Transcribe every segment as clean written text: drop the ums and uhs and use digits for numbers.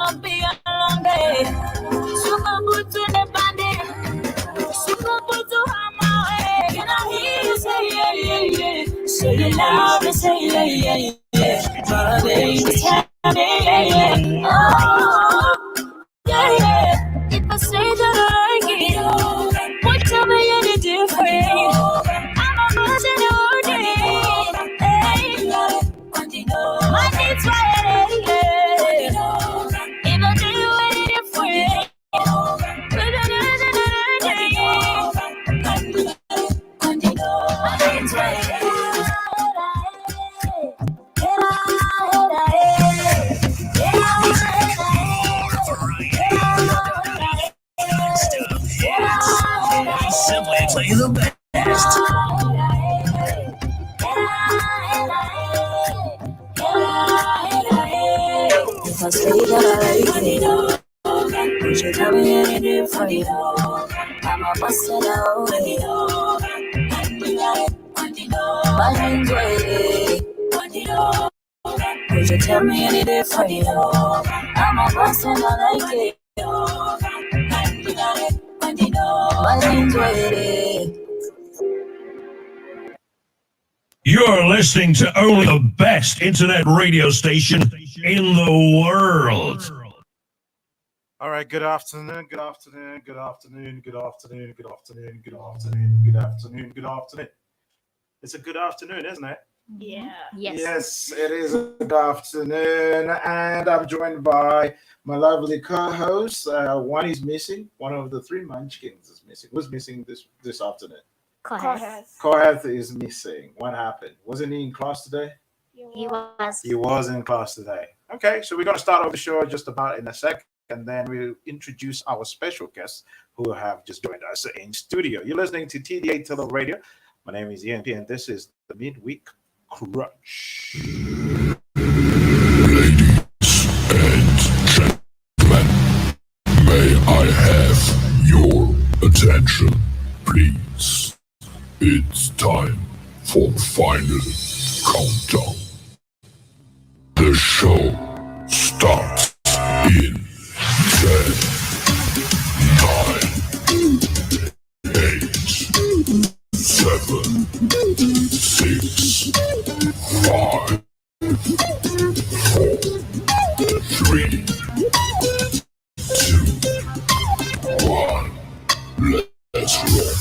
gonna be a long day. Sugar put to the bandit. Sugar put to hammer. Can I hear you say yeah, yeah, yeah? Say it loud and say yeah, yeah, yeah. My baby, tell me yeah, yeah. Oh, yeah, yeah. If I say that I like it, what tell me any different? I'm a person all day. Hey, my needs right, yeah. If I do any different, Simply play the best. If I say that I like it, would you tell me any different? I'm a busted out. My name's Ray. Would you tell me any different? I'm a busted, I like it. My name's Ray. You're listening to only the best internet radio station in the world. All right, good afternoon. It's a good afternoon, isn't it? Yeah. Yes, it is a good afternoon. And I'm joined by my lovely co-host. One is missing. One of the three munchkins is missing. Who's missing this afternoon? Kohath is missing. What happened? Wasn't he in class today? He was. He was in class today. Okay, so we're going to start off the show just about in a sec, and then we'll introduce our special guests who have just joined us in studio. You're listening to TDA Tele Radio. My name is Ian P, and this is the Midweek Crunch. Ladies and gentlemen, may I have your attention, please? It's time for the final countdown. The show starts in 10, 9, 8, 7, 6, 5, 4, 3, 2, 1. Let's rock.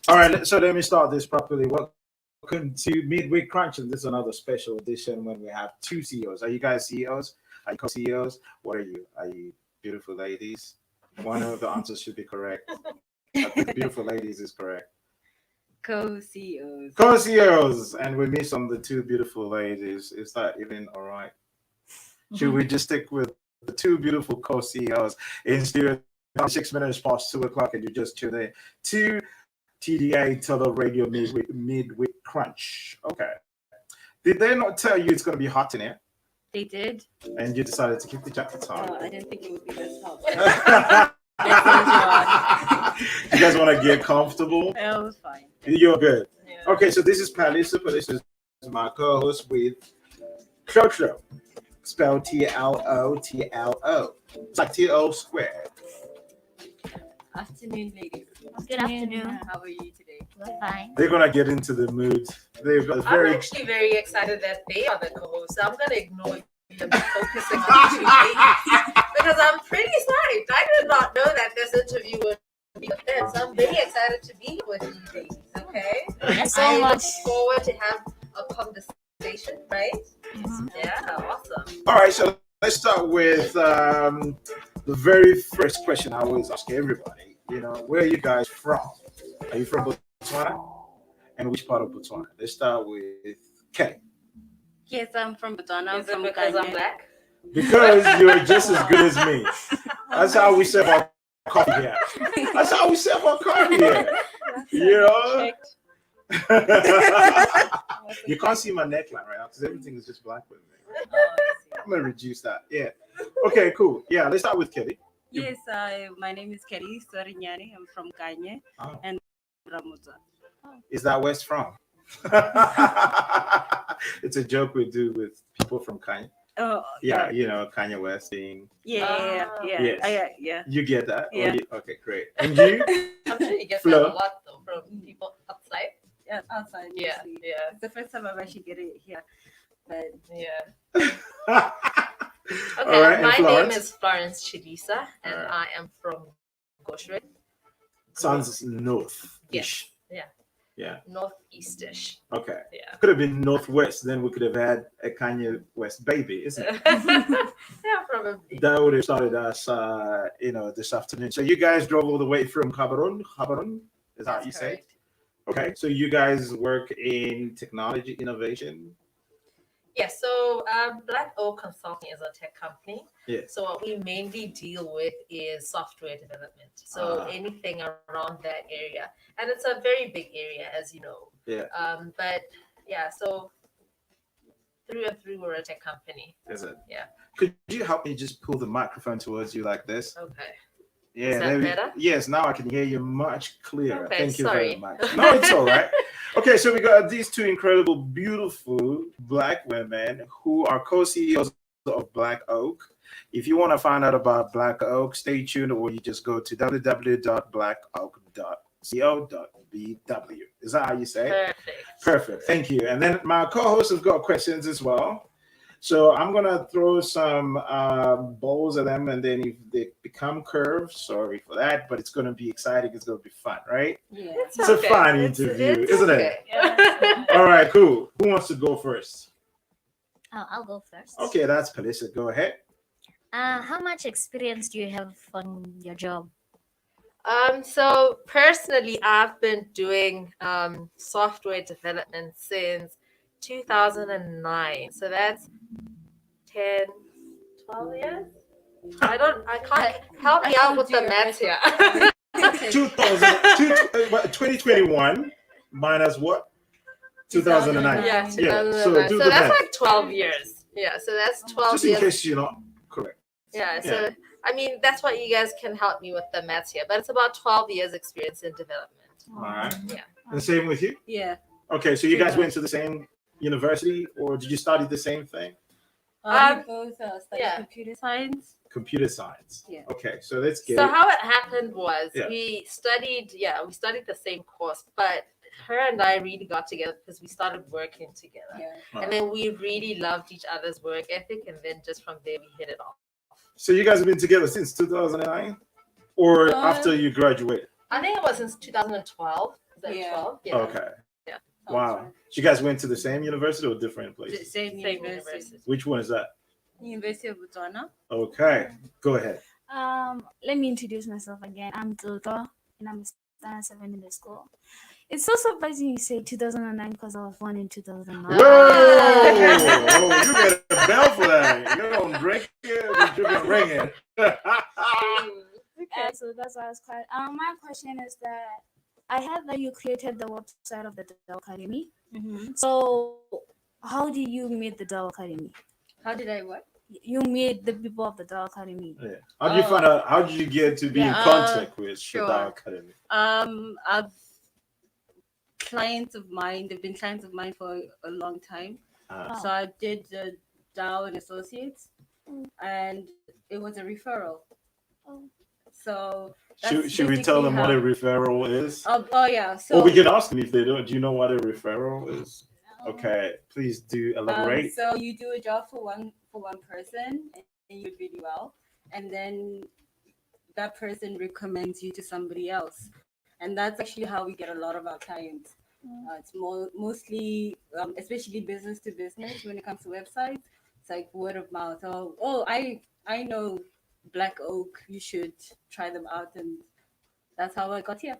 All right, so let me start this properly. Welcome to Midweek Crunch, and this is another special edition when we have two CEOs. Are you guys CEOs? Are you co-CEOs? What are you? Are you beautiful ladies? One of the answers should be correct. I think beautiful ladies is correct. Co-CEOs. Co-CEOs, and we miss on the two beautiful ladies. Is that even all right? Should we just stick with the two beautiful co-CEOs in studio? 6 minutes past 2 o'clock, and you just tuned in to TDA Tele Radio Midweek Crunch. Okay. Did they not tell you it's going to be hot in here? They did. And you decided to keep the jacket on? Oh, I didn't think it would be this hot. You guys want to get comfortable? It was fine. You're good. Yeah. Okay, so this is Palisa, but this is my co-host with Chotro, spelled T-L-O-T-L-O. It's like T-O squared. Afternoon, ladies. Good afternoon. How are you today? We're fine. They're gonna get into the mood. They've got I'm actually very excited that they are the co-hosts. I'm gonna ignore you and be focusing on you because I'm pretty psyched. I did not know that this interview would be with them, so I'm very excited to be with you ladies. Okay. Thanks so I much. look forward to have a conversation. Right? Mhm. Yeah. Awesome. All right, so let's start with the very first question I always ask everybody. You know, where are you guys from? Are you from Botswana? And which part of Botswana? Let's start with Kelly. Yes, I'm from Botswana. I'm Is it from because I'm Kanye. black? Because you're just as good as me. That's how we serve our coffee here. That's how we serve our coffee here. You know? You can't see my neckline right now because everything is just black with me. I'm gonna reduce that. Yeah. Okay, cool. Yeah, let's start with Kelly. Yes, my name is Kelly Sorinyani. I'm from Kanye Oh. and Ramuzan. Is that where it's from? It's a joke we do with people from Kanye. Oh, Yeah, you know, Kanye West being. yeah. Yes. Yeah. You get that? Or Yeah. okay, great. And you? I'm sure you get Flo. that a lot though from people outside. Yeah, outside. Yeah, mostly. yeah, It's the first time I've actually get it here. But yeah. All Okay, right, and my name Florence? is Florence Chidisa, and Alright. I am from Goshred, Sounds north. Yes. Yeah. Yeah. northeastish. Okay. Yeah. Could have been northwest. Then we could have had a Kanye West baby, isn't it? Yeah, probably. That would have started us, this afternoon. So you guys drove all the way from Cameroon. Cameroon, is that what you That's say? correct. Okay. So you guys work in technology innovation. Yeah, so Black Oak Consulting is a tech company. Yes. So what we mainly deal with is software development. So Ah. anything around that area, and it's a very big area, as you know. Yeah. But yeah, so through and through, we're a tech company. Is it? Yeah. Could you help me just pull the microphone towards you like this? Okay. Yeah. that there we- better? Yes. Now I can hear you much clearer. Okay, Thank you very sorry. much. No, it's all right. Okay, so we got these two incredible, beautiful Black women who are co-CEOs of Black Oak. If you want to find out about Black Oak, stay tuned, or you just go to www.blackoak.co.bw. Is that how you say it? Perfect. Perfect. Thank you. And then my co-host has got questions as well. So I'm gonna throw some balls at them, and then if they become curved, sorry for that, but it's gonna be exciting. It's gonna be fun, right? yeah. It's a fun interview, isn't it? it? All right, cool. Who wants to go first? Oh, I'll go first. Okay, that's Palisa. Go ahead. How much experience do you have on your job? So personally, I've been doing software development since 2009. So that's 10, 12 years. I can't help me out with the maths here. 2021 minus what? 2009. Yeah, So 2009. do So the that's math. like 12 years. Yeah, so that's 12 Just in years. case you're not correct. Yeah, so I mean that's what you guys can help me with the maths here, but it's about 12 years experience in development. All right. Yeah. And same with you? Yeah. Okay, so you guys went to the same university, or did you study the same thing? We both study yeah. computer science. Computer science. Yeah. Okay, so let's get So it. how it happened was Yeah. we studied the same course, but her and I really got together because we started working together. Yeah. And then we really loved each other's work ethic, and then just from there we hit it off. So you guys have been together since 2009, or after you graduated? I think it was since 2012. Is that Yeah. 12? Yeah. Okay. Yeah. Wow. So you guys went to the same university or different places? Same Same university. university. Which one is that? University of Botswana. Okay, go ahead. Let me introduce myself again. I'm Toto, and I'm a standard 7 in the school. It's so surprising you say 2009 because I was born in 2009. Whoa! Oh, you get a bell for that. You don't drink it, but you can ring it. So that's why I was quiet. My question is that I heard that you created the website of the Dell Academy. Mm-hmm. So how did you meet the Dell Academy? How did I what? You meet the people of the Dell Academy. Yeah. How did you find out? How did you get to be in Yeah, contact with sure. the Academy? I've clients of mine. They've been clients of mine for a long time. Uh, So I did the Dow and Associates, and it was a referral. Oh. So should we tell them what a referral is? Oh yeah. So Or we can ask them if they don't. Do you know what a referral is? Okay, please do elaborate. so you do a job for one person, and you do really well, and then that person recommends you to somebody else, and that's actually how we get a lot of our clients. It's mostly, especially business to business when it comes to websites. It's like word of mouth. Oh, I know Black Oak. You should try them out, and that's how I got here.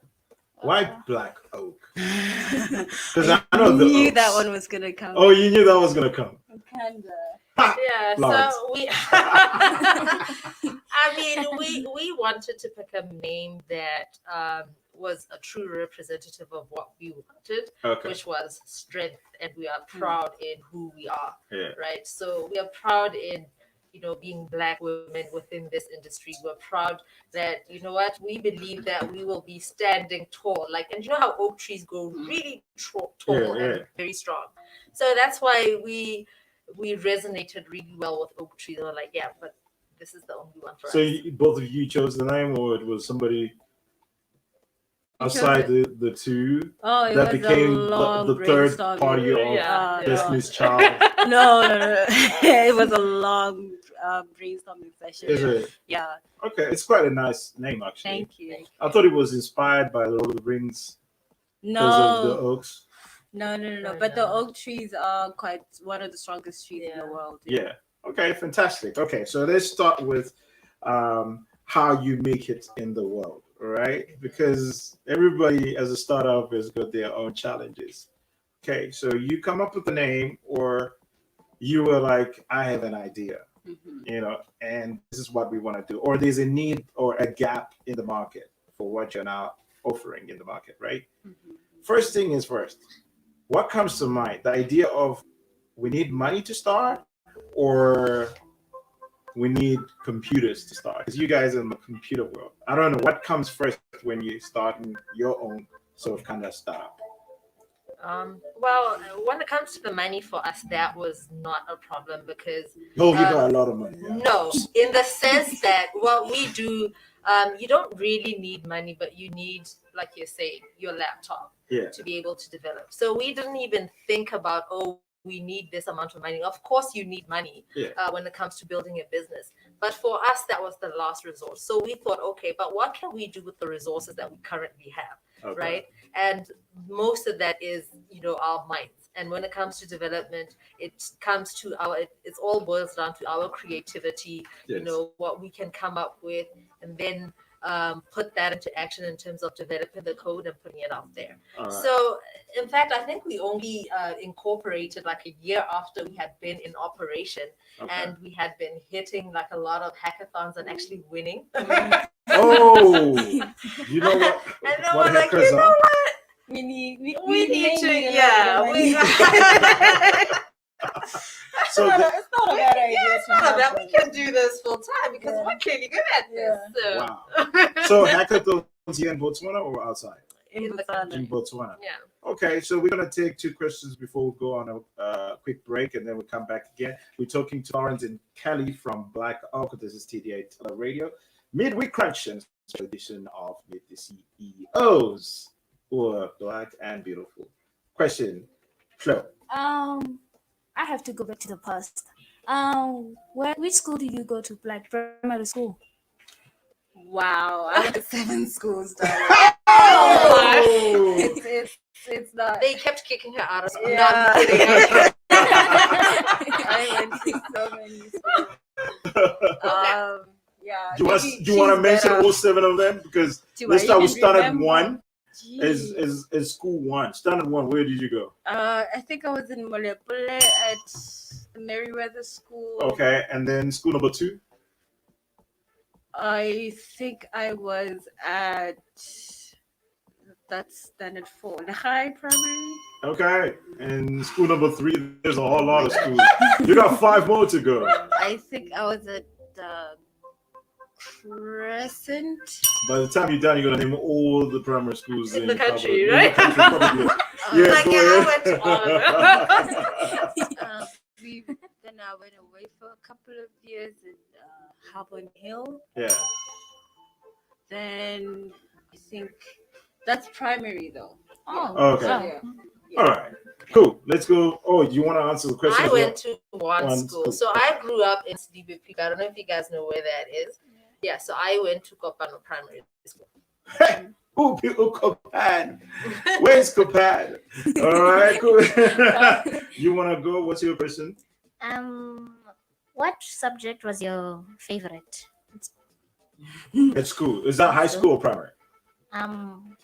Why Black Oak? Because I I know the knew oaks. that one was gonna come. Oh, you knew that was gonna come. Kinda. Yeah, Florence. so we I mean we wanted to pick a name that was a true representative of what we wanted, Okay. which was strength, and we are proud in who we are, Yeah. right? So we are proud in being Black women within this industry. We're proud that, what, we believe that we will be standing tall. And you know how oak trees grow really tall and very strong. So that's why we resonated really well with oak trees. And we're like, yeah, but this is the only one for us. So both of you chose the name, or it was somebody outside the two Oh, that became the third party of Destiny's Child? No. It was a long brainstorming session. Is it? Yeah. Okay, it's quite a nice name actually. Thank you. I thought it was inspired by Lord of the Rings because of the No. oaks. No. But the oak trees are quite one of the strongest trees in the world. Yeah. Okay, fantastic. Okay, so let's start with how you make it in the world, all right? Because everybody as a startup has got their own challenges. Okay, so you come up with a name, or you were like, I have an idea, and this is what we want to do, or there's a need or a gap in the market for what you're now offering in the market, right? First thing is first, what comes to mind? The idea of we need money to start, or we need computers to start? Because you guys are in the computer world. I don't know what comes first when you start in your own sort of kind of startup. Well, when it comes to the money for us, that was not a problem because You got a lot of money. Yeah. no, in the sense that what we do, you don't really need money, but you need, like you say, your laptop to be able to develop. So we didn't even think about, we need this amount of money. Of course, you need money when it comes to building a business. But for us, that was the last resort. So we thought, okay, but what can we do with the resources that we currently have, right? And most of that is, our minds. And when it comes to development, it all boils down to our creativity, what we can come up with, and then put that into action in terms of developing the code and putting it out there. So, in fact, I think we only incorporated like a year after we had been in operation, and we had been hitting like a lot of hackathons and actually winning. Oh, you know what? And then What we're like, hackers you know are? what? We need So it's not a bad idea. It's not that we can do this full time because we're clearly good at this. So. wow. So hackathons here in Botswana or outside? In In Botswana. Yeah. Okay, so we're gonna take two questions before we go on a quick break, and then we'll come back again. We're talking to Lawrence and Kelly from Black Oak. This is TDA Tele Radio, midweek crunch edition of Meet the CEOs who are Black and beautiful. Question, Flo. I have to go back to the past. Which school did you go to? Like primary school? Wow, I went to 7 schools. Oh! It's not. They kept kicking her out of school. Yeah. No, I'm kidding. I went to so many schools. Yeah. Do you want to mention all 7 of them? Because let's start with standard 1. Is school 1. Standard 1, where did you go? I think I was in Molepole at the Meriwether School. Okay, and then school number 2? I think I was at that's standard 4, the high primary. Okay, and school number 3, there's a whole lot of schools. You got 5 more to go. I think I was at the Crescent. By the time you're done, you're gonna name all the primary schools In the probably. country, right? In the country, probably. Yeah, Like, go yeah, ahead. Then I went away for a couple of years in Harborne Hill. Yeah. Then I think that's primary though. Okay. Yeah. All right. Cool. Let's go. Oh, you want to answer the question? I as well? went to one school. So I grew up in DBP. I don't know if you guys know where that is. Yeah, so I went to Kopano Primary School. Oh, people, Copan. Where's Copan? All right, cool. You want to go? What's your question? What subject was your favorite? At school. Is that high school or primary?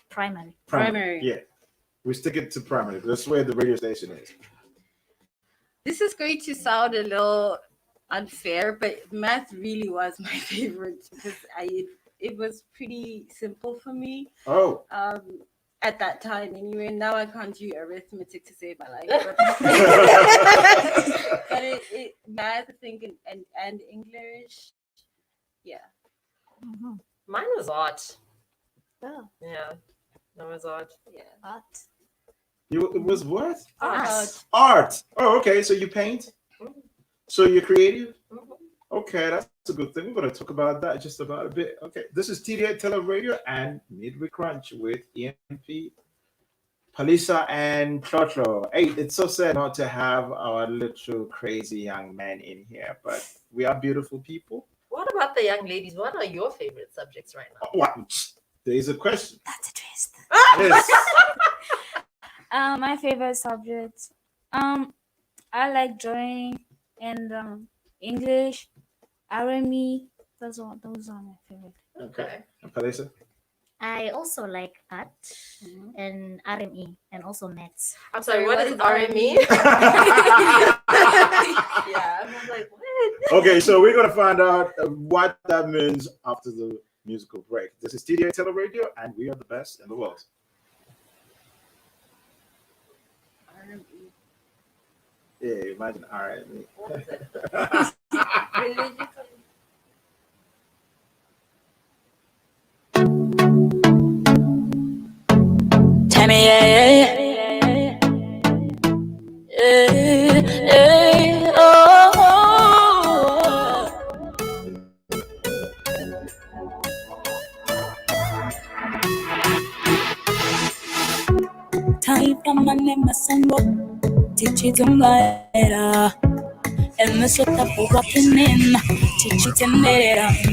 Primary. Primary. Yeah. We stick it to primary. That's where the radio station is. This is going to sound a little unfair, but math really was my favorite because it was pretty simple for me. Oh. at that time anyway. Now I can't do arithmetic to save my life. But it math, I think, and English. Yeah. Mine was art. Oh, Yeah, that was art. Yeah. art. It was what? Art. Art. Oh, okay. So you paint? So you're creative? Mhm. Okay, that's a good thing. We're going to talk about that just about a bit. Okay, this is TDA Tele Radio and Midweek Crunch with EMP, Palisa, and Trotro. Hey, it's so sad not to have our little crazy young man in here, but we are beautiful people. What about the young ladies? What are your favorite subjects right now? What? There is a question. That's a twist. Yes. My favorite subjects. I like drawing and English, RME. Those are my favorite. Okay. And Palisa? I also like art and RME and also maths. I'm sorry, what is RME? Yeah, I was like, what? Okay, so we're going to find out what that means after the musical break. This is TDA Tele Radio, and we are the best in the world. Yeah, imagine R&B. Religious. Tell me, yeah, oh. Time from my name, my son, teach it to my era. And the shit that we're walking in, teach it to in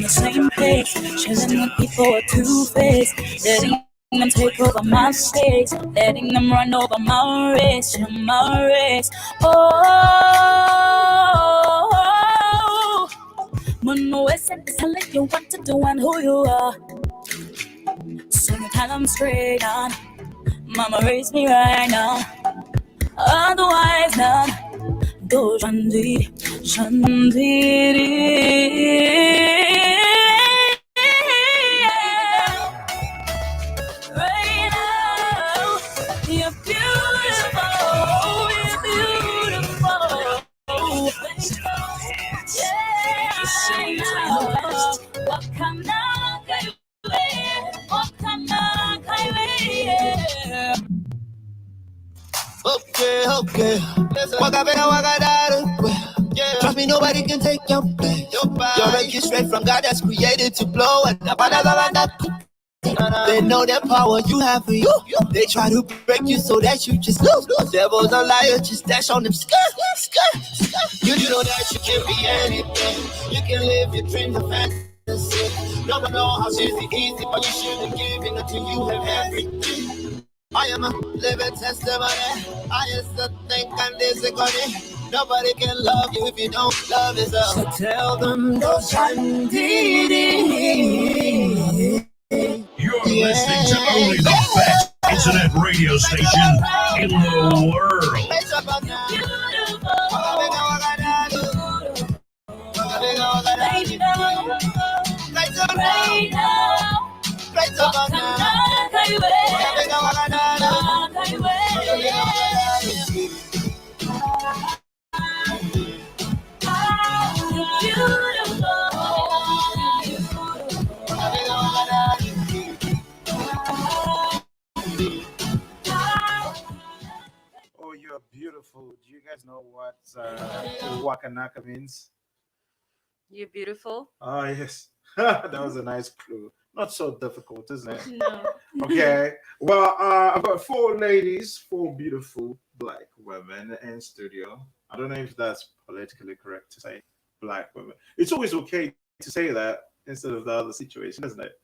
the same place. Chilling with people with two-faced, letting them take over my space, letting them run over my race, my race. Oh, when no one said telling you what to do and who you are, so you tell them straight on. Mama raised me right now, otherwise not. Go Shanti, right now, you're beautiful, yeah, what can I Okay. Waka bena waka daru. Yeah. Trust me, nobody can take your place. You're a gift straight from God that's created to blow. And they know that power you have for you. They try to break you so that you just lose. Devils are liars, just dash on them. You know that you can be anything. You can live your dreams of fantasy. No one know how easy, but you shouldn't give it until you have everything. I am a living testimony. I used to think I'm disagree. Nobody can love you if you don't love yourself. So tell them go Shanti. You're listening to only the best internet radio station in the world. Oh, you're beautiful. Do you guys know what Wakanaka means? You're beautiful. Oh, yes. That was a nice clue. Not so difficult, isn't it? No. Okay. Well, I've got four beautiful black women in studio. I don't know if that's politically correct to say black women. It's always okay to say that instead of the other situation, isn't it?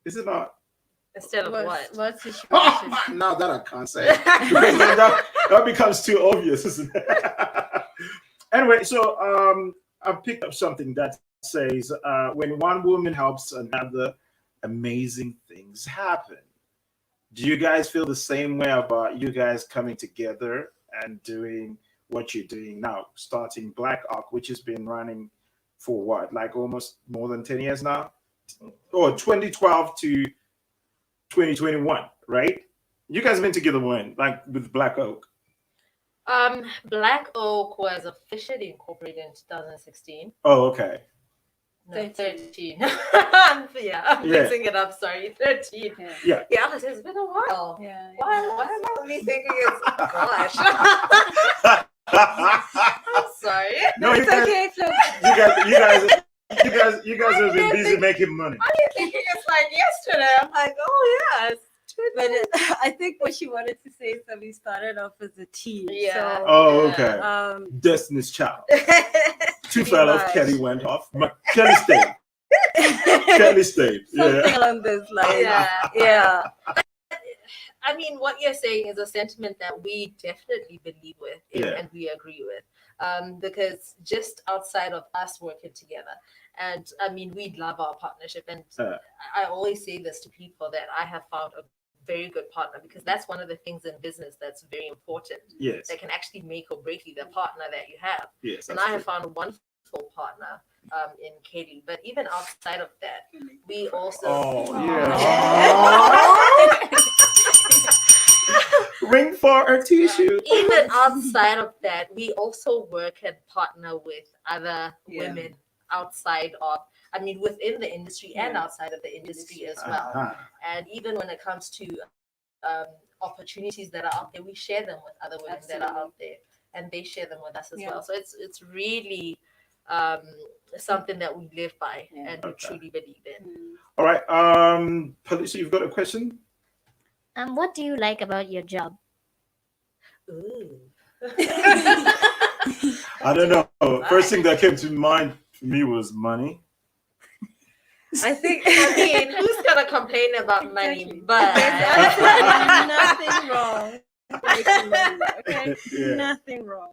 Is it not? Instead of what? What situation? Now that I can't say it. Because then that becomes too obvious, isn't it? Anyway, so I've picked up something that says when one woman helps another, amazing things happen. Do you guys feel the same way about you guys coming together and doing what you're doing now, starting Black Ark, which has been running for what, like almost more than 10 years now? Or 2012 to 2021, right? You guys been together when? Like with Black Oak? Black Oak was officially incorporated in 2016. Oh, okay. No, 13. I'm Yeah. mixing it up. Sorry, 13. Yeah. Yeah, it's been a while. Yeah. Why am I only thinking it's gosh? I'm sorry. No, you guys, Okay, Flo. you guys have been busy making money. I'm thinking it's like yesterday. I'm like, oh yeah, it's But I think what she wanted to say is that we started off as a team. Yeah. So, Oh, okay. Destiny's Child. Two fell off, much. Kelly went off. Kelly stayed. Kelly stayed. something Yeah. along those lines. Yeah. Yeah. I mean, what you're saying is a sentiment that we definitely believe with Yeah. and we agree with. Because just outside of us working together, and I mean, we love our partnership. And I always say this to people that I have found a very good partner, because that's one of the things in business that's very important. Yes. That can actually make or break you, the partner that you have. Yes. And I have found a wonderful partner in Katie. But even outside of that, we also. Oh, yeah. Ring for a tissue. Even outside of that, we also work and partner with other women outside of, I mean, within the industry and outside of the industry as well. Uh-huh. And even when it comes to opportunities that are out there, we share them with other women that are out there, and they share them with us as well. So it's really something that we live by and we truly believe in. All right. Palisa, you've got a question? What do you like about your job? Ooh. I don't know. First thing that came to mind for me was money. I mean, who's gonna complain about money? But Nothing wrong. Making money, okay? Yeah. Nothing wrong.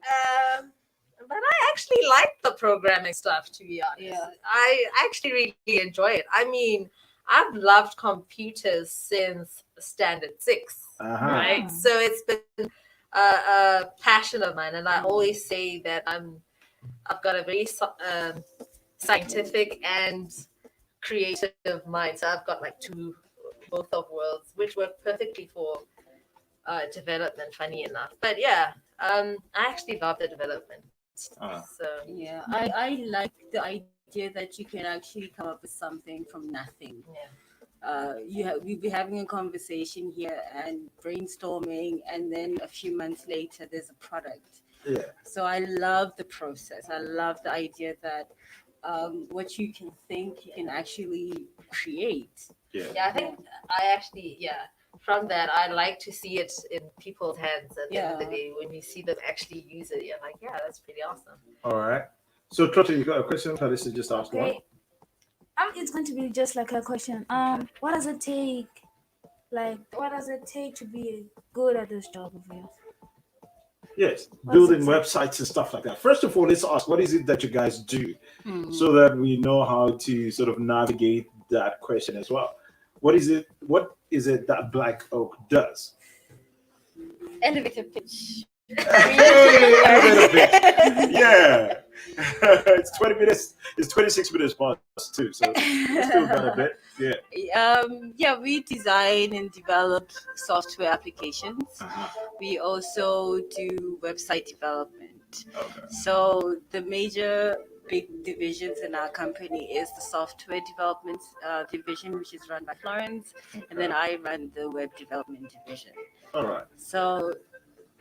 But I actually like the programming stuff, to be honest. Yeah. I actually really enjoy it. I mean, I've loved computers since standard 6, Uh-huh. right? So it's been a passion of mine, and I always say that I've got a very scientific and creative mind. So I've got like both of worlds, which work perfectly for development, funny enough. But yeah, I actually love the development. So Yeah, I like the idea that you can actually come up with something from nothing. We'll be having a conversation here and brainstorming, and then a few months later there's a product. Yeah. So I love the process. I love the idea that what you can think you can actually create. Yeah. I think from that, I like to see it in people's hands at the end of the day. When you see them actually use it, you're like, yeah, that's pretty awesome. All right. So, Trotty, you got a question? Palisa just asked one. Okay. It's going to be just like a question. What does it take? What does it take to be good at this job of yours? Yes, building websites and stuff like that. First of all, let's ask, what is it that you guys do, so that we know how to sort of navigate that question as well. What is it that Black Oak does? Elevator pitch. Elevator pitch. Yeah. It's 20 minutes. It's 26 minutes past 2, so it's still got a bit. Yeah. We design and develop software applications. We also do website development. Okay. So the major big divisions in our company is the software development division, which is run by Florence, and then I run the web development division. All right. So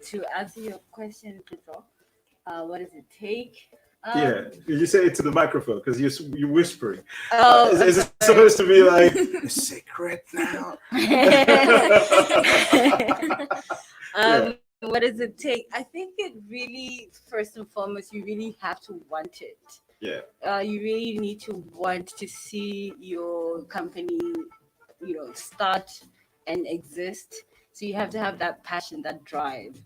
to answer your question, Pedro, what does it take? Yeah, you say it to the microphone because you're whispering. Oh, is it supposed to be like a secret now? What does it take? I think it really, first and foremost, you really have to want it. Yeah. You really need to want to see your company, start and exist. So you have to have that passion, that drive.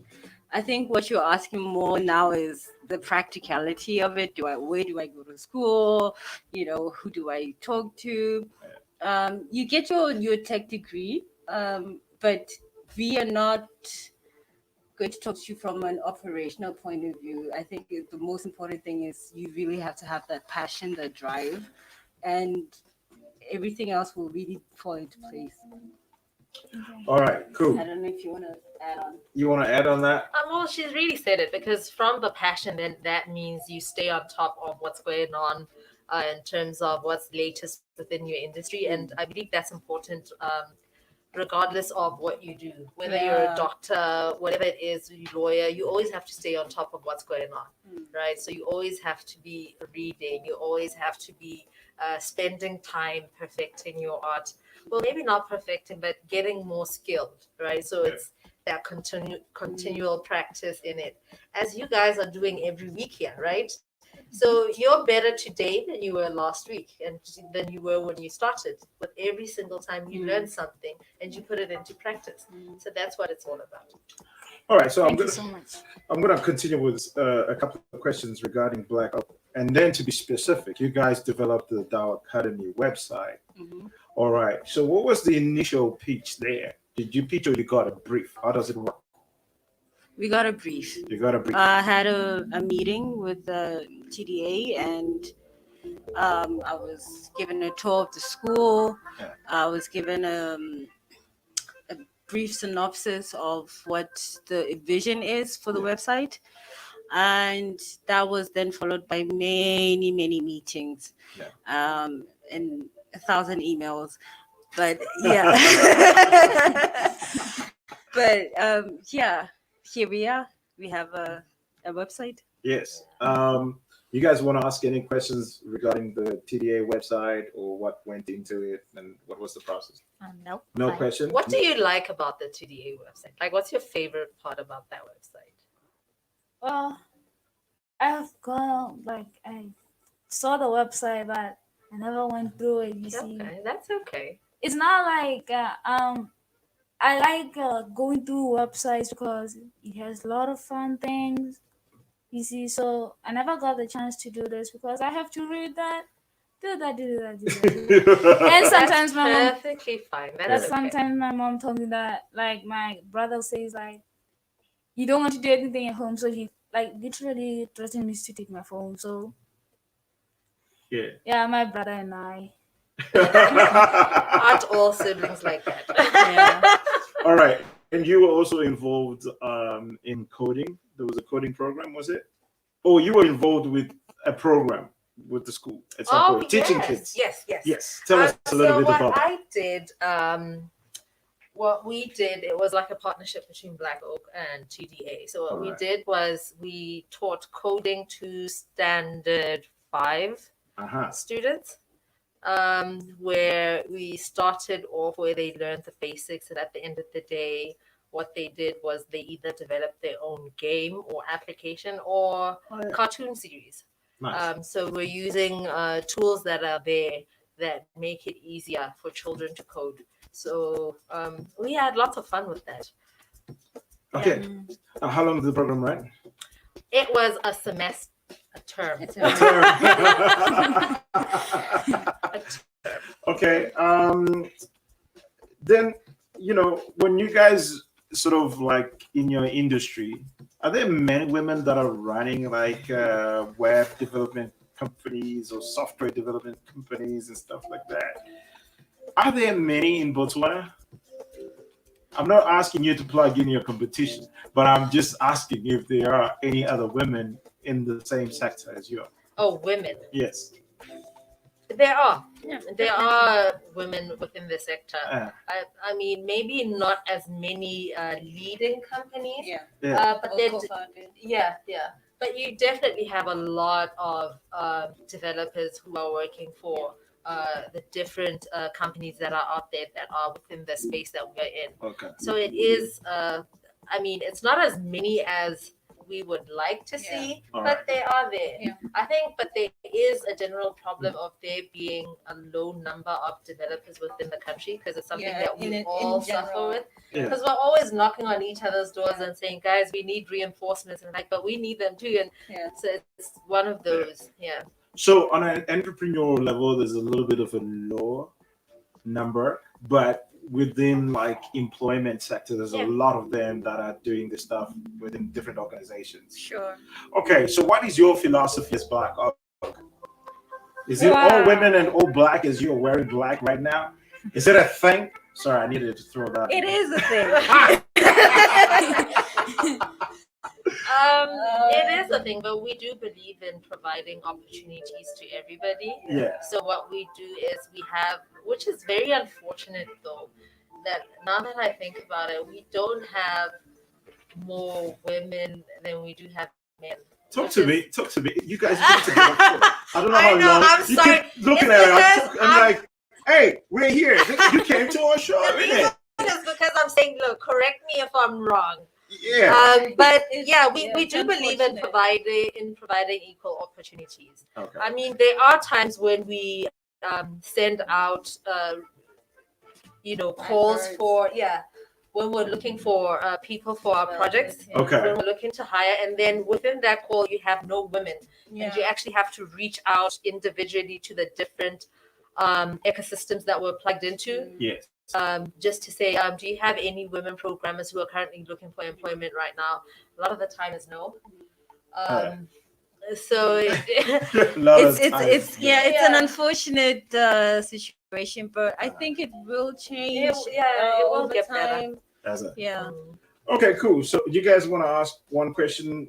I think what you're asking more now is the practicality of it. Where do I go to school? Who do I talk to? You get your tech degree, but we are not going to talk to you from an operational point of view. I think the most important thing is you really have to have that passion, that drive, and everything else will really fall into place. Okay. All right, cool. I don't know if you want to add on. You want to add on that? Well, she's really said it, because from the passion, then that means you stay on top of what's going on in terms of what's latest within your industry, and I believe that's important. Regardless of what you do, whether you're a doctor, whatever it is, you lawyer, you always have to stay on top of what's going on, right? So you always have to be reading, you always have to be spending time perfecting your art. Well, maybe not perfecting, but getting more skilled, right? So it's that continual practice in it, as you guys are doing every week here, right? So you're better today than you were last week, and than you were when you started. With every single time you learn something and you put it into practice. So that's what it's all about. All right, so Thank you so much. I'm gonna continue with a couple of questions regarding Black Oak, and then to be specific, you guys developed the Dow Academy website. All right, so what was the initial pitch there? Did you pitch or you got a brief? How does it work? We got a brief. You got a brief. I had a meeting with the TDA, and I was given a tour of the school. I was given a brief synopsis of what the vision is for the website. And that was then followed by many, many meetings and 1,000 emails. But yeah. But yeah. Here we are. We have a website. Yes. You guys want to ask any questions regarding the TDA website or what went into it and what was the process? Nope. No Fine. question. What do you like about the TDA website? Like, what's your favorite part about that website? Well, I saw the website, but I never went through it. You see, Okay, that's okay. it's not like I like going through websites because it has a lot of fun things. You see, so I never got the chance to do this because I have to read that, do that. And sometimes my mom, Perfectly fine. That's okay. sometimes my mom told me that, like, my brother says, like, you don't want to do anything at home, so he like literally threatened me to take my phone. So yeah, my brother and I. Aren't all siblings like that? All right. And you were also involved in coding. There was a coding program, was it? Oh, you were involved with a program with the school at some point, teaching kids. Yes. Tell us a little bit about I did. What we did, it was like a partnership between Black Oak and TDA. So what we did was we taught coding to standard 5 students. Where we started off where they learned the basics, and at the end of the day, what they did was they either developed their own game or application or cartoon series. Nice. So we're using tools that are there that make it easier for children to code. So we had lots of fun with that. Okay. How long did the program run? It was a semester. A term. Okay. Then, when you guys sort of like in your industry, are there many women that are running like web development companies or software development companies and stuff like that? Are there many in Botswana? I'm not asking you to plug in your competition, but I'm just asking if there are any other women in the same sector as you are. Oh, women. Yes. There are. There are women within the sector. I mean, maybe not as many leading companies. But But you definitely have a lot of developers who are working for the different companies that are out there that are within the space that we're in. Okay. So it is, I mean, it's not as many as we would like to see, but they are there. I think, but there is a general problem of there being a low number of developers within the country because it's something that we all suffer with. Because we're always knocking on each other's doors and saying, guys, we need reinforcements, and like, but we need them too. And so it's one of those. So on an entrepreneur level, there's a little bit of a lower number, but within like employment sector, there's a lot of them that are doing this stuff within different organizations. Sure. Okay, so what is your philosophy as Black Oak? Is it all women and all black as you're wearing black right now? Is it a thing? Sorry, I needed to throw that. It is a thing. It is a thing, but we do believe in providing opportunities to everybody. Yeah. So what we do is we have, which is very unfortunate though, that now that I think about it, we don't have more women than we do have men. Talk which to is- me. Talk to me. You guys have been together for, I don't know I how know, long. I'm You sorry. keep looking It's at it. because I'm like, hey, we're here. You came to our show, The isn't reason it? is because I'm saying, look, correct me if I'm wrong. Yeah. But It's- yeah, we it's do believe in unfortunate. providing equal opportunities. Okay. I mean, there are times when we send out calls Adverts. for when we're looking for people for our projects. Okay. When we're looking to hire, and then within that call you have no women, and you actually have to reach out individually to the different ecosystems that we're plugged into. Yes. Just to say, do you have any women programmers who are currently looking for employment right now? A lot of the time is no. So It's Yeah. an unfortunate situation, but I think it will change. it will over get better. time. That's it. Yeah. Okay, cool. So you guys want to ask one question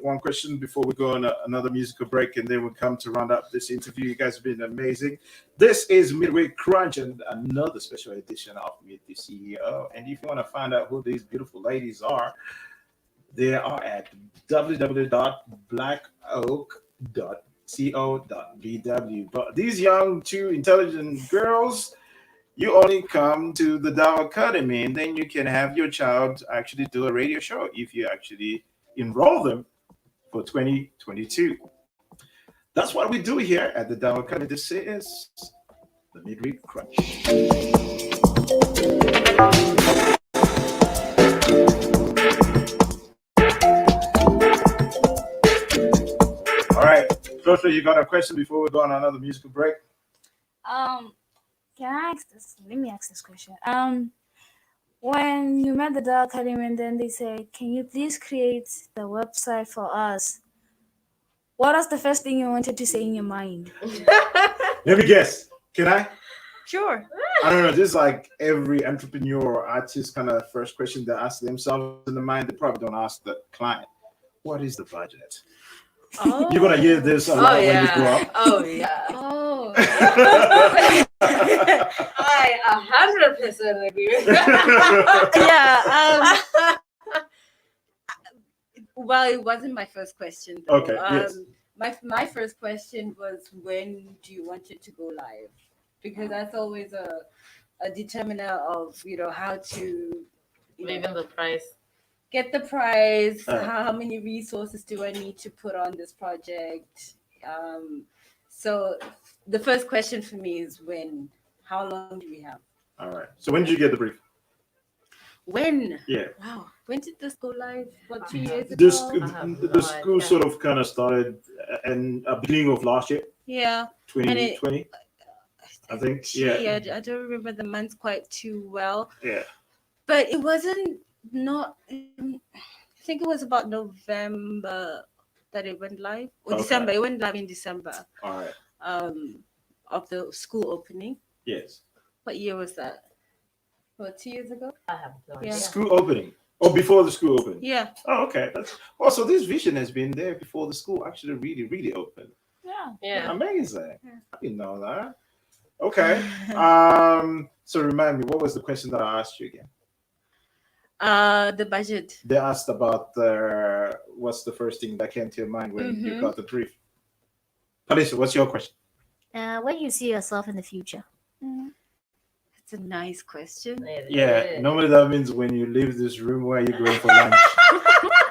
before we go on another musical break, and then we'll come to round up this interview. You guys have been amazing. This is Midway Crunch and another special edition of Meet the CEO. And if you want to find out who these beautiful ladies are, they are at www.blackoak.co.bw. But these young, two intelligent girls, you only come to the Dow Academy, and then you can have your child actually do a radio show if you actually enroll them for 2022. That's what we do here at the Dow Academy. This is the Midweek Crunch. All right, Joshua, you got a question before we go on another musical break? Can I ask this? Let me ask this question. When you met the Dow Academy and then they said, "Can you please create the website for us?" What was the first thing you wanted to say in your mind? Let me guess. Can I? Sure. I don't know. This is like every entrepreneur or artist kind of first question they ask themselves in the mind. They probably don't ask the client, "What is the budget?" Oh. You're gonna hear this a lot when you grow up. Oh yeah. Oh. I 100% agree with that. Yeah. Well, it wasn't my first question. Though. Okay, yes. My first question was, when do you want it to go live? Because that's always a determiner of how to Even the price. get the price. Uh. How many resources do I need to put on this project? So the first question for me is when. How long do we have? All right. So when did you get the brief? When? Yeah. Wow. When did this go live? What, 2 years ago? This I have the no school idea. sort of kind of started in beginning of last year, Yeah. 2020. I think. Yeah. I don't remember the months quite too well, Yeah. but it wasn't not. I think it was about November that it went live, or Okay. December. It went live in December. All right. Of the school opening. Yes. What year was that? What, 2 years ago? I have no idea. Yeah. School opening. Oh, before the school opened. Yeah. Oh, okay. That's also this vision has been there before the school actually really opened. Yeah. Yeah. Amazing. Yeah. I didn't know that. Okay. So remind me, what was the question that I asked you again? The budget. They asked about what's the first thing that came to your mind when you Mhm. got the brief. Palisa, what's your question? Where do you see yourself in the future? It's a nice question. Yeah, normally that means when you leave this room, where are you going for lunch?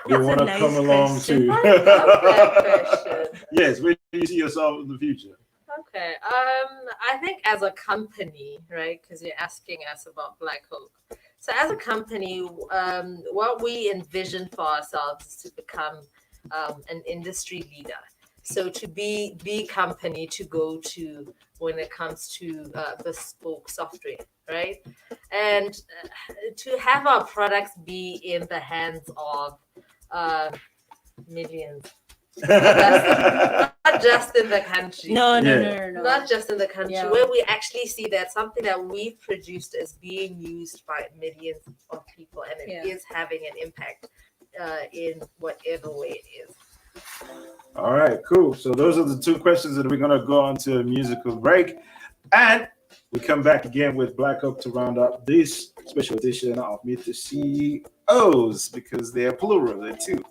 You It's a want to nice come along question. too. That question. Yes, where do you see yourself in the future? Okay. I think as a company, right? Because you're asking us about Black Hope. So as a company, what we envision for ourselves is to become an industry leader. So to be the company to go to when it comes to bespoke software, right? And to have our products be in the hands of millions, Not just in the country. No, no, Yeah. no, no, no. Not just in the country, Yeah. where we actually see that something that we've produced is being used by millions of people, and it is Yeah. having an impact in whatever way it is. All right, cool. So those are the two questions that we're gonna go on to a musical break, and we come back again with Black Oak to round up this special edition of Meet the CEOs because they're plural, they're two.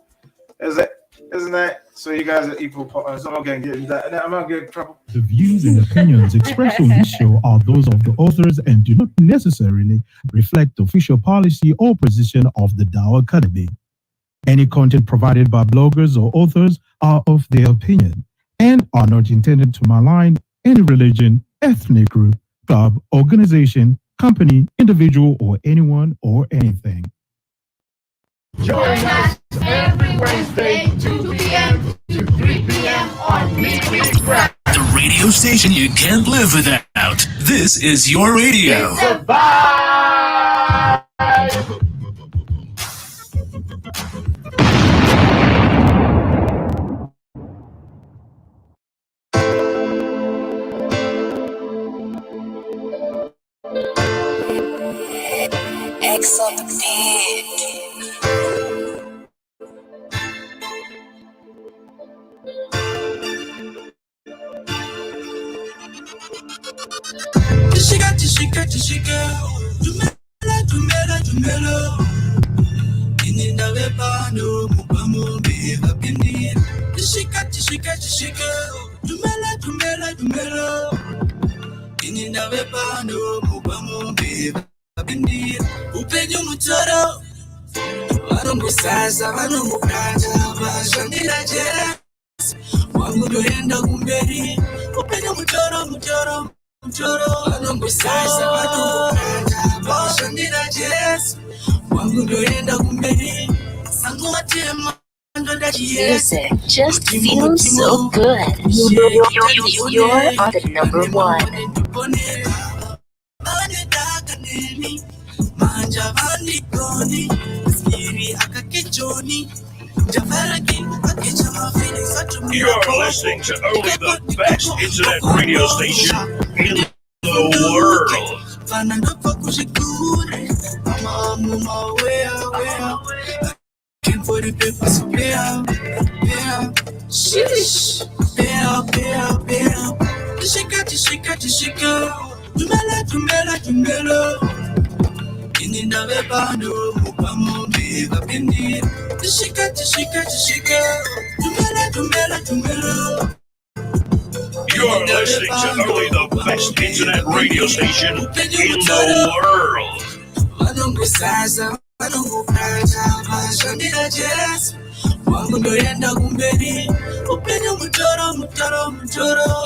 Isn't that? So you guys are equal partners. I'm not gonna get into that. I'm not getting in trouble. The views and opinions expressed on this show are those of the authors and do not necessarily reflect the official policy or position of the Dow Academy. Any content provided by bloggers or authors are of their opinion and are not intended to malign any religion, ethnic group, club, organization, company, individual, or anyone or anything. Join us every Wednesday, 2 p.m. to 3 p.m. on Meet Crack. The radio station you can't live without. This is your radio. It's a vibe. X on the beat. Upenyu mutoro vanombosaza vanombokaja vashandira jera wangu ndoenda kumberi upenyu mutoro vanombosaza vanombokaja vashandira jesu wangu ndoenda kumberi sango watema Music just feels so good. You're on the number one. manja vandikoni skiri akakechoni jafaraki akechama feelings You're listening to only the best internet radio station in the world. fana ndopfa kuzvikure amamu mawea came for the paper so pay up shish pay up tishika tumela ininda vepano mupamombe vapindira tishika tumela You're listening to only the best internet radio station in the world. vanongosaza vanongokaja vashandira jesu wangu ndoenda kumberi upenyu mutoro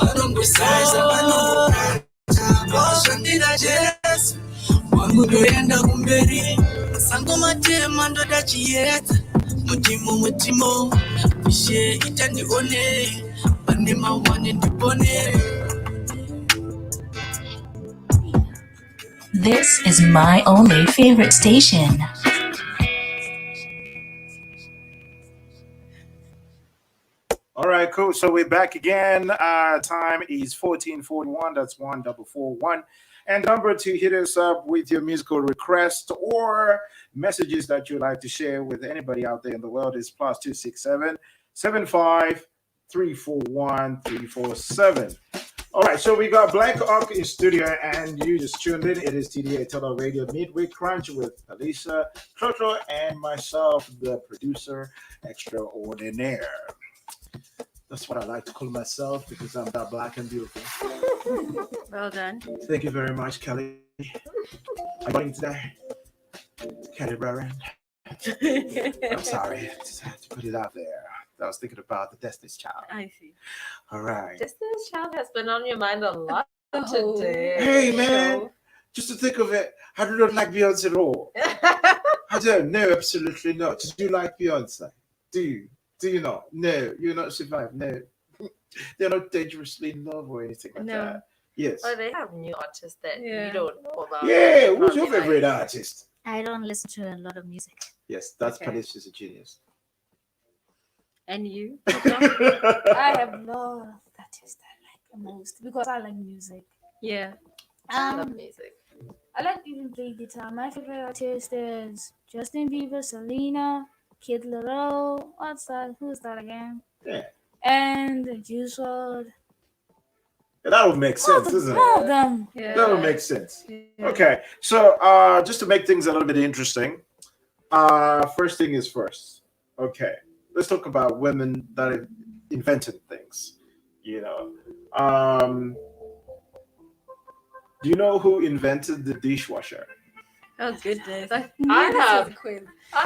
vanongosaza vanongokaja vashandira jesu wangu ndoenda kumberi sango matema ndoda chiedza mutimo ishe itandione pane mawane ndipone. This is my only favorite station. All right, cool. So we're back again. Time is 14:41. That's 1441. And number to hit us up with your musical request or messages that you'd like to share with anybody out there in the world is +267 75 341 347. All right, so we got Black Oak in studio, and you just tuned in. It is TDA Tele Radio Midweek Crunch with Alisa, Trotro, and myself, the producer extraordinaire. That's what I like to call myself because I'm that black and beautiful. Well done. Thank you very much, Kelly. I'm going today. Kelly Barron. I'm sorry. Just had to put it out there. I was thinking about the Destiny's Child. I see. All right. Destiny's Child has been on your mind a lot today. Hey, man. Just to think of it, I do not like Beyonce at all. I don't. No, absolutely not. Do you like Beyonce? Do you? Do you not? No, you're not survived. No. They're not dangerously in love or anything like that. Yes. Oh, they have new artists that you don't know about. Yeah, who's your favorite artist? I don't listen to a lot of music. Yes, that's Palace is a genius. And you? I have a lot of artists I like the most because I like music. Yeah. I love music. I like even play guitar. My favorite artist is Justin Bieber, Selena, Kid Laroi. What's that? Who's that again? Yeah. And Juice WRLD. That would make sense, doesn't it? All of them. That would make sense. Okay, so just to make things a little bit interesting, first thing is first. Okay, let's talk about women that have invented things. You know, do you know who invented the dishwasher? Oh goodness. I have.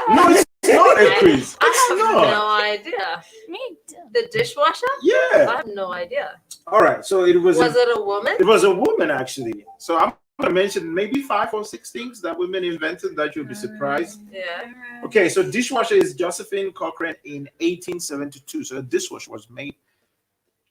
No, it's not a quiz. I It's have not. no idea. Me too. The dishwasher? I Yeah. have no idea. All right. So it was. Was it a woman? It was a woman actually. So I'm gonna mention maybe 5 or 6 things that women invented that you'll be surprised. Yeah. Okay, so dishwasher is Josephine Cochrane in 1872. So a dishwasher was made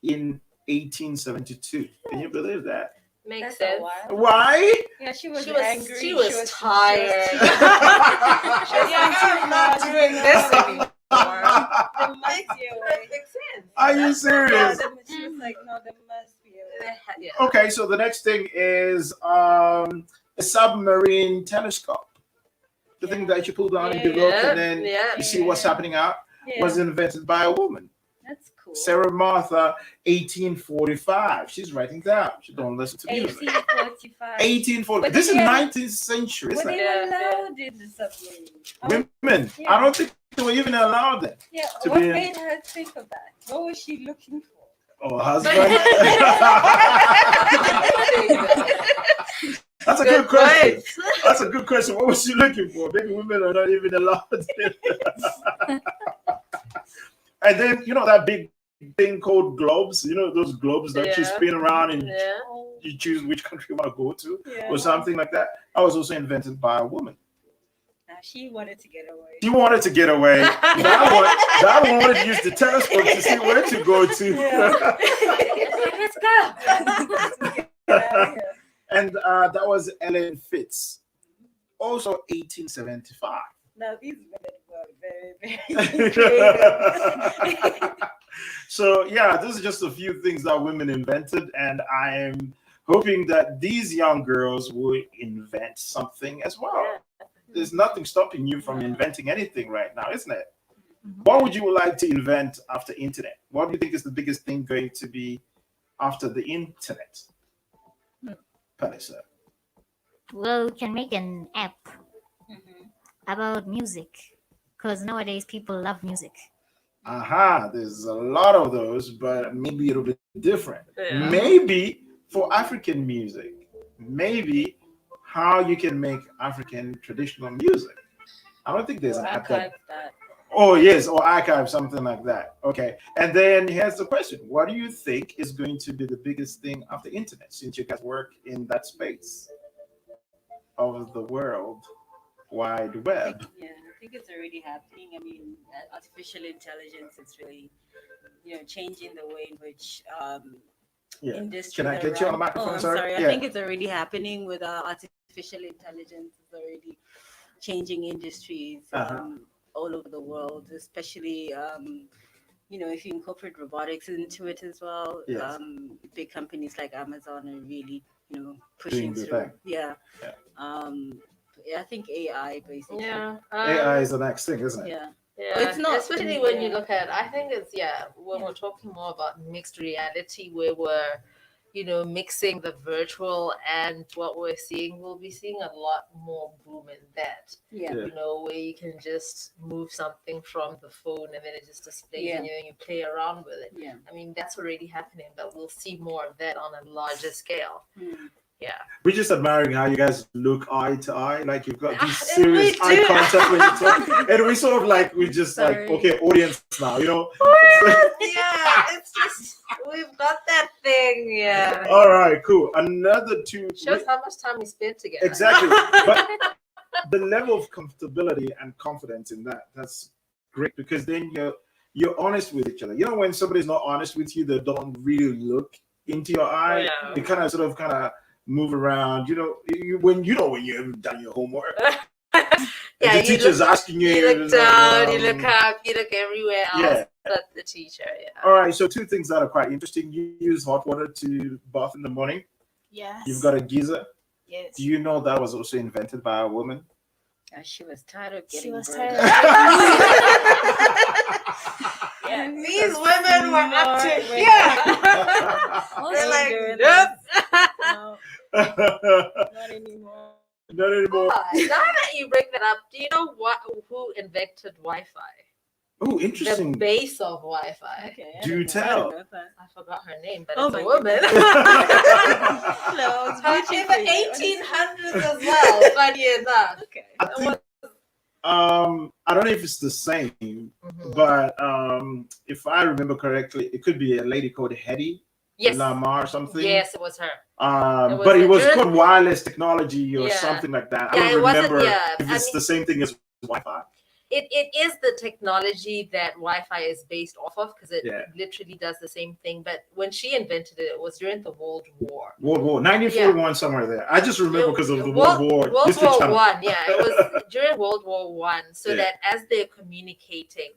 in 1872. Can you believe that? Makes That's a sense. while. Why? Yeah, she was She was, angry. she was tired. She was like, I'm not doing this anymore. There must be a way. That makes sense. Are you serious? She was like, no, there must be a way. Yeah. Okay, so the next thing is a submarine telescope. The thing that you pull down and you look and then you see what's happening out was invented by a woman. That's cool. Sarah Martha, 1845. She's writing down. She don't listen to music. 1845. 1840. But This is yeah. 19th century, But isn't they it? were allowed in the submarine. Women. Yeah. I don't think they were even allowed then. Yeah, to what be in- made her think of that? What was she looking for? Oh, husband. That's a good question. That's a good question. What was she looking for? Maybe women are not even allowed. And then you know that big thing called globes. You know those globes that you spin around and you choose which country you want to go to, or something like that. That was also invented by a woman. She wanted to get away. She wanted to get away. That one wanted to use the telescope to see where to go to. Let's go. And that was Ellen Fitz, also 1875. Now these women were very, very creative. So yeah, this is just a few things that women invented, and I am hoping that these young girls will invent something as well. There's nothing stopping you from inventing anything right now, isn't it? What would you like to invent after internet? What do you think is the biggest thing going to be after the internet? Palisa. Well, we can make an app about music because nowadays people love music. There's a lot of those, but maybe it'll be different. Yeah. Maybe for African music, maybe how you can make African traditional music. I don't think there's an app that. Oh yes, or archive, something like that. Okay, and then here's the question: what do you think is going to be the biggest thing after internet? Since you guys work in that space of the world wide web. Yeah, I think it's already happening. I mean, artificial intelligence is really, changing the way in which industry. Can I get you on the microphone? Oh, I'm sorry. sorry. Yeah. I think it's already happening with artificial intelligence. It's already changing industries all over the world, especially if you incorporate robotics into it as well. Yes. Big companies like Amazon are really pushing Doing the through. thing. Yeah. I think AI basically. Yeah. AI is the next thing, isn't it? Yeah. Yeah, It's not- especially when you look at. I think it's when we're talking more about mixed reality, where we're, mixing the virtual and what we're seeing. We'll be seeing a lot more boom in that. Yeah. Where you can just move something from the phone and then it just displays and you play around with it. Yeah. I mean, that's already happening, but we'll see more of that on a larger scale. Yeah. We're just admiring how you guys look eye to eye, like you've got this And serious we eye do. contact when you talk, and we sort of like we just Sorry. like okay, audience now, Yeah, it's just we've got that thing. Yeah. All right, cool. Another two. Shows how much time we spent together. Exactly, but the level of comfortability and confidence in that's great because then you're honest with each other. You know, when somebody's not honest with you, they don't really look into your eye. Yeah. You kind of move around. When you haven't done your homework. Yeah, the teacher's asking you. You look down, you um, look up, you look everywhere else Yeah. but the teacher. Yeah. All right, so two things that are quite interesting. You use hot water to bath in the morning. Yes. You've got a geyser. Yes. Do you know that was also invented by a woman? She was tired of She getting was burned. tired. Yeah, These women were up to Wait, yeah. Also They're like, doing nope. No, not anymore. Not anymore. Now that you bring that up, do you know who invented Wi-Fi? Oh, The interesting. base of Wi-Fi. Okay. Do tell. I forgot her name, but Oh it's a my woman. No, it's In Gucci the for you. 1800s as well, funny enough. Okay. I think, I don't know if it's the same, Mhm. but if I remember correctly, it could be a lady called Hedy Yes. Lamar or something. Yes, it was her. But was it was during- called wireless technology or Yeah. something like that. Yeah, I it don't wasn't- remember yeah, if I it's mean- the same thing as Wi-Fi. It is the technology that Wi-Fi is based off of because it Yeah. literally does the same thing. But when she invented it, it was during the World War. World War 1941 somewhere there. I just remember because of the World War. World History War Channel. One, yeah, it was during World War One. So Yeah. that as they're communicating,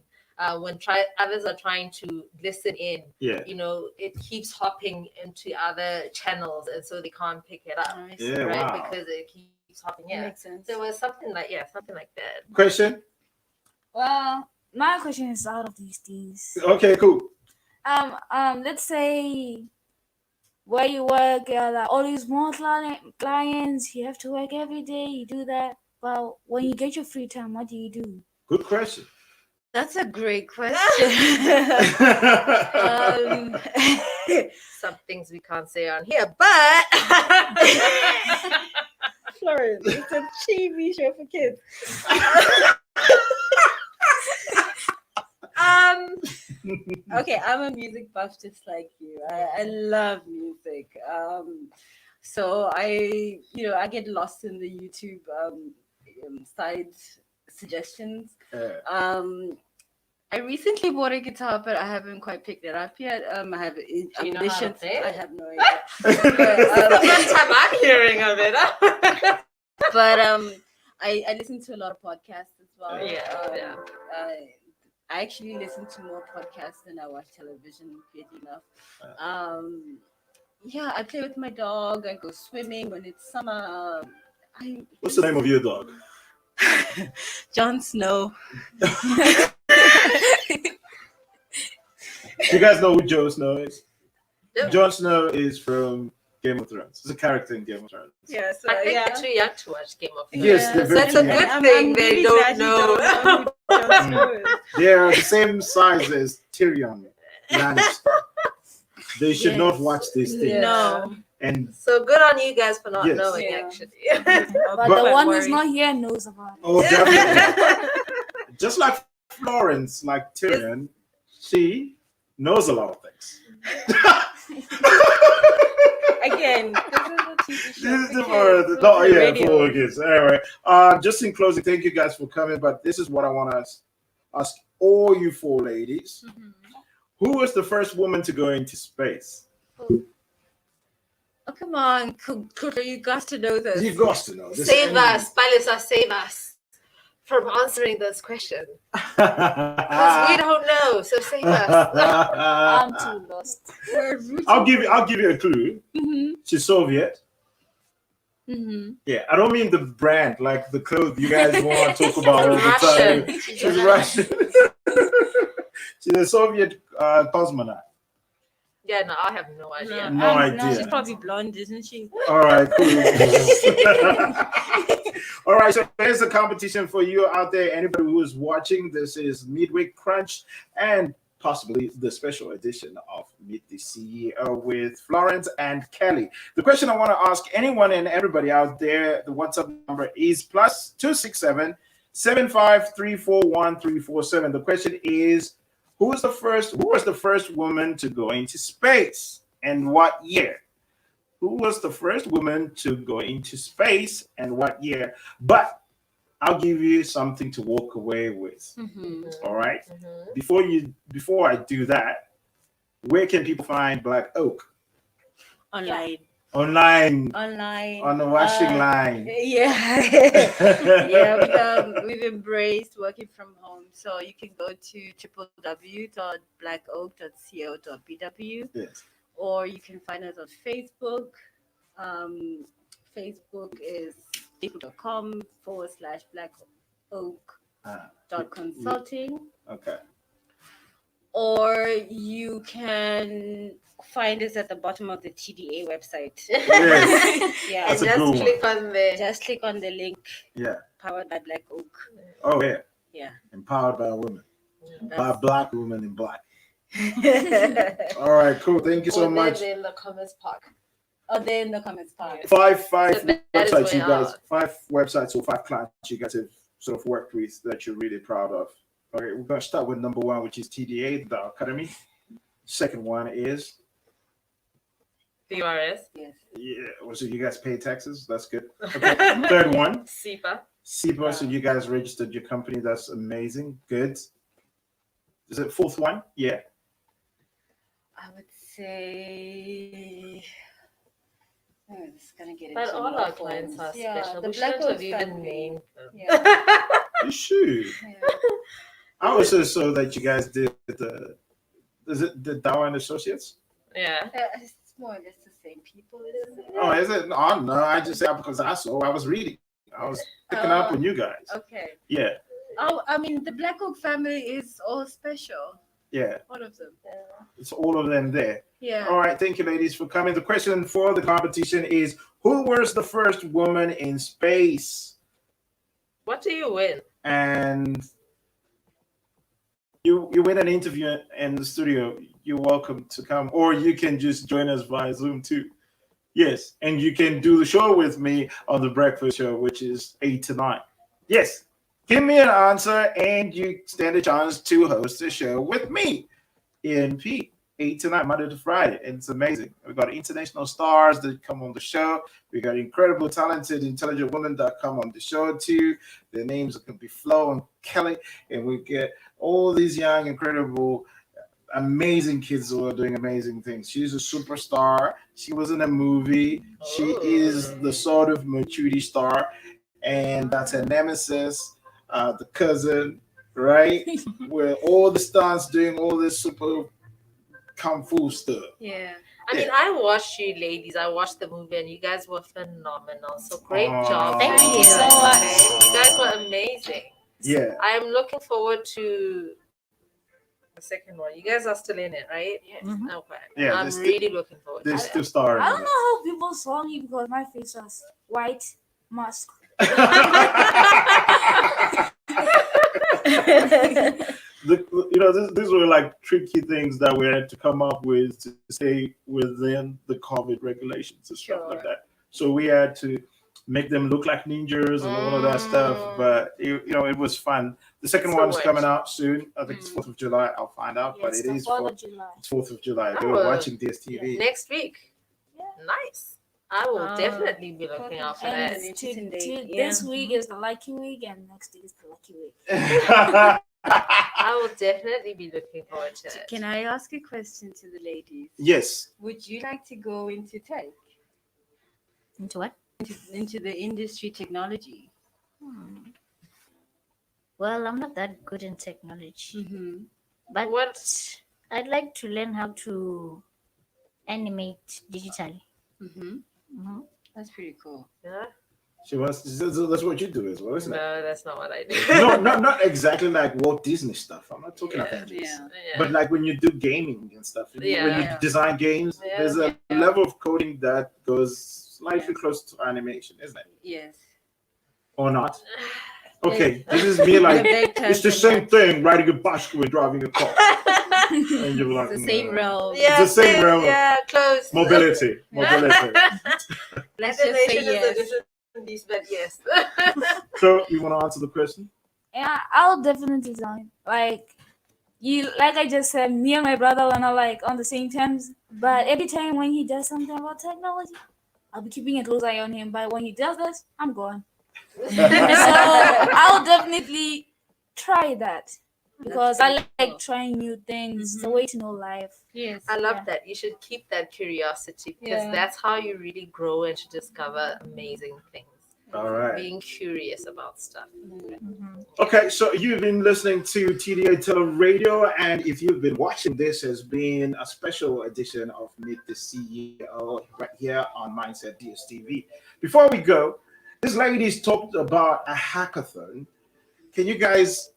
when others are trying to listen in, Yeah. you know, it keeps hopping into other channels, and so they can't pick it up, Nice. Yeah, right? wow. Because it keeps hopping. That Yeah, makes sense. there was something like that. Question? Well, my question is out of these things. Okay, cool. Let's say where you work, like all these more clients, you have to work every day. You do that. Well, when you get your free time, what do you do? Good question. That's a great question. Some things we can't say on here, but Florence, it's a TV show for kids. Okay, I'm a music buff just like you. I love music. So I get lost in the YouTube side side suggestions. I recently bought a guitar, but I haven't quite picked it up yet. I have Do you know how to ambitions. play it? I have no idea. the first time I'm hearing of it. But I listen to a lot of podcasts as well. Yeah. I actually listen to more podcasts than I watch television, weirdly enough. Yeah, I play with my dog. I go swimming when it's summer. What's the name of your dog? Jon Snow. You guys know who Jon Snow is? Yep. Jon Snow is from Game of Thrones. He's a character in Game of Thrones. Yeah, so I think yeah. they're too young to watch Game of Thrones. Yes, they're very That's a young. good I'm thing they really don't glad you know. don't know who Jon Snow is. They're the same size as Tyrion Lannister. They should not Yes. watch these things. Yeah. No. And So good on you guys for not Yes. knowing, Yeah. actually. But But- the one worry. who's not here knows about it. oh, definitely. Just like Florence, like Tyrion, she knows a lot of things. Again, this is a TV show. This is for the kids. no, yeah, Radio. for kids. Anyway, just in closing, thank you guys for coming. But this is what I want to ask all you four ladies: Who was the first woman to go into space? Oh, come on, Kuta, you got to know this. You got to know. This Save us, Palisa, save us from answering this question. Because we don't know, so save us. I'm too lost. I'll give you a clue. Mm-hmm. She's Soviet. Mm-hmm. Yeah, I don't mean the brand, like the clothes you guys want to talk about all the time. Russian. She's Russian. She's a Soviet cosmonaut. Yeah, no, I have no idea. No idea. She's probably blonde, isn't she? All right, cool. All right, so here's the competition for you out there. Anybody who is watching, this is Midweek Crunch and possibly the special edition of Meet the CEO with Florence and Kelly. The question I want to ask anyone and everybody out there, the WhatsApp number is +267 75341 347. The question is, who was the first woman to go into space and what year? Who was the first woman to go into space and what year? But I'll give you something to walk away with. Mm-hmm. All right. Mhm. Before I do that, where can people find Black Oak? Online. online on the washing line. Yeah, yeah. We've embraced working from home, so you can go to www.blackoak.co.bw, Yes. or you can find us on Facebook. Um, Facebook is facebook.com/blackoak.consulting, Okay. or you can find us at the bottom of the TDA website. Yes. Yeah, That's And a good just one. click on the just click on the link Yeah. powered by Black Oak. Oh yeah. Yeah. Empowered by women. By That's- black women in black. All right, cool. Thank you so or much. then in the comments park. Oh, there in the comments part. Five So that is websites you way guys, out. 5 websites or 5 clients you guys have sort of worked with that you're really proud of. Okay, we're gonna start with number 1, which is TDA, the Academy. Second one is VRS. Yes. so you guys pay taxes. That's good. Okay. Third one, SIPA. SIPA. So you guys registered your company. That's amazing. Good. Is it fourth one? Yeah. I would say. Oh, it's gonna get But into all more our clients forms. are Yeah, special. the We Black shouldn't have Oak even family. named them. Yeah. You should. I also saw that you guys did the. Is it the Dow and Associates? Yeah. It's more or less the same people, isn't it? Oh, is it? No, no. I just said because I saw. I was reading. I was picking up on you guys. Okay. Yeah. Oh, I mean, the Black Oak family is all special. Yeah. All of them. It's all of them there. Yeah. All right. Thank you, ladies, for coming. The question for the competition is: who was the first woman in space? What do you win? And you win an interview in the studio. You're welcome to come, or you can just join us via Zoom too. Yes, and you can do the show with me on the breakfast show, which is 8 to 9. Yes, give me an answer, and you stand a chance to host a show with me, ENP, 8 to 9, Monday to Friday. And it's amazing. We've got international stars that come on the show. We got incredible, talented, intelligent women that come on the show too. Their names can be Flo and Kelly, and we get all these young, incredible, amazing kids who are doing amazing things. She's a superstar. She was in a movie. She is the sort of maturity star, and that's her nemesis, the cousin, right? Where all the stunts doing all this super kung fu stuff. Yeah. I mean, I watched you ladies. I watched the movie, and you guys were phenomenal. So great job. Thank you so Okay, much. you guys were amazing. Yeah. I'm looking forward to the second one. You guys are still in it, right? Yes. Okay. Yeah, I'm they're still- really looking forward to They're it. still starring. I don't know how people saw me because my face was white mask. These were like tricky things that we had to come up with to stay within the COVID regulations and stuff like that. So we had to make them look like ninjas and all of that stuff. But it was fun. The second So one's much. coming out soon. I think it's 4th of July. I'll find out, but it is 4th of July. It's 4th of July. They Oh, were watching DSTV. Next week. Nice. I will Oh, definitely be looking out for that. And interesting to, date, this yeah. week is the lucky week, and next week is the lucky week. I will definitely be looking forward to it. Can I ask a question to the ladies? Yes. Would you like to go into tech? Into what? Into the industry technology? Well, I'm not that good in technology, Mm-hmm. but What? I'd like to learn how to animate digitally. Mm-hmm. Mhm. That's pretty cool. Yeah? That's what you do as well, isn't it? No, that's not what I do. No, not exactly like Walt Disney stuff. I'm not talking Yeah, Avengers. Yeah. Yeah. But like when you do gaming and stuff, when you Yeah. design games, Yeah. there's a level of coding that goes slightly close to animation, isn't it? Yes. Or not? Okay, this is me like it's the same thing riding a bicycle and driving a car. And you're like, The same no. realm. Yeah, It's the same realm of Yeah, close. mobility. Let's just say Animation is a yes. different beast, but yes. So you want to answer the question? Yeah, I'll definitely design. Like I just said, me and my brother are not like on the same terms. But every time when he does something about technology, I'll be keeping a close eye on him. But when he does this, I'm gone. So I'll definitely try that. because I like trying new things. It's a way to know life. Yes. I love that. You should keep that curiosity because that's how you really grow and to discover amazing things. All right. Being curious about stuff. Okay, so you've been listening to TDA Tele Radio, and if you've been watching, this has been a special edition of Meet the CEO right here on Mindset DSTV. Before we go, this lady's talked about a hackathon. Can you guys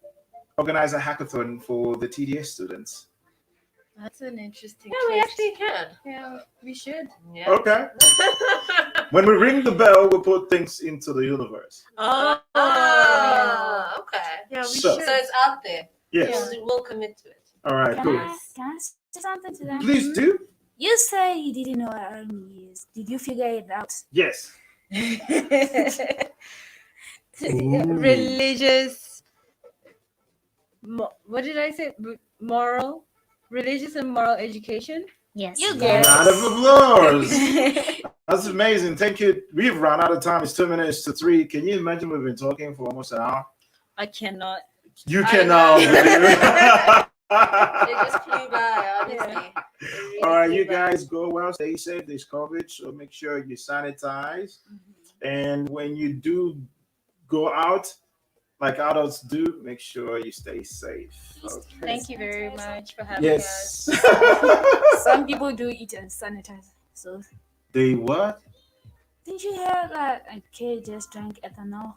organize a hackathon for the TDA students? That's an interesting. Yeah, we actually can. Yeah, we should. Yeah. Okay. When we ring the bell, we'll put things into the universe. Oh, okay. Yeah, we So- should. So it's out there. Yes. We'll commit to it. All right, Can cool. I say something to them? Please do. You say you didn't know what army is. Did you figure it out? Yes. Religious. What did I say? Moral, religious and moral education. Yes. You Round of applause. That's amazing. Thank you. We've run out of time. It's 2 minutes to 3. Can you imagine we've been talking for almost an hour? I cannot. You cannot believe it. It just flew by, honestly. All right, you guys go well, stay safe. There's COVID, so make sure you sanitize. And when you do go out, like adults do, make sure you stay safe. Okay. Thank you very much for having Yes. us. Some people do eat and sanitize. So They what? did you hear that a kid just drank ethanol?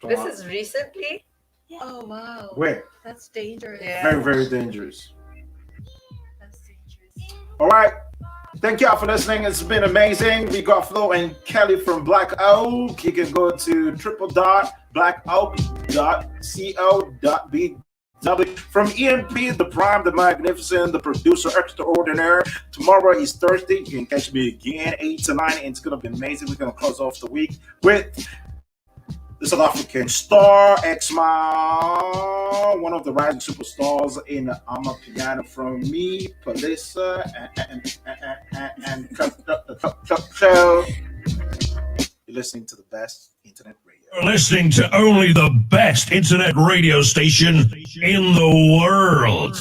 This is recently? Oh wow. Where? That's dangerous. Yeah. Very, very dangerous. That's dangerous. All right. Thank y'all for listening. It's been amazing. We got Flo and Kelly from Black Oak. You can go to www.blackoak.co.bw. From EMP, the Prime, the Magnificent, the Producer Extraordinaire. Tomorrow is Thursday. You can catch me again, 8 to 9. And it's going to be amazing. We're going to close off the week with the South African star, X-Ma, one of the rising superstars in Amapiano from me, Palissa, and Show. You're listening to the best internet radio. You're listening to only the best internet radio station in the world.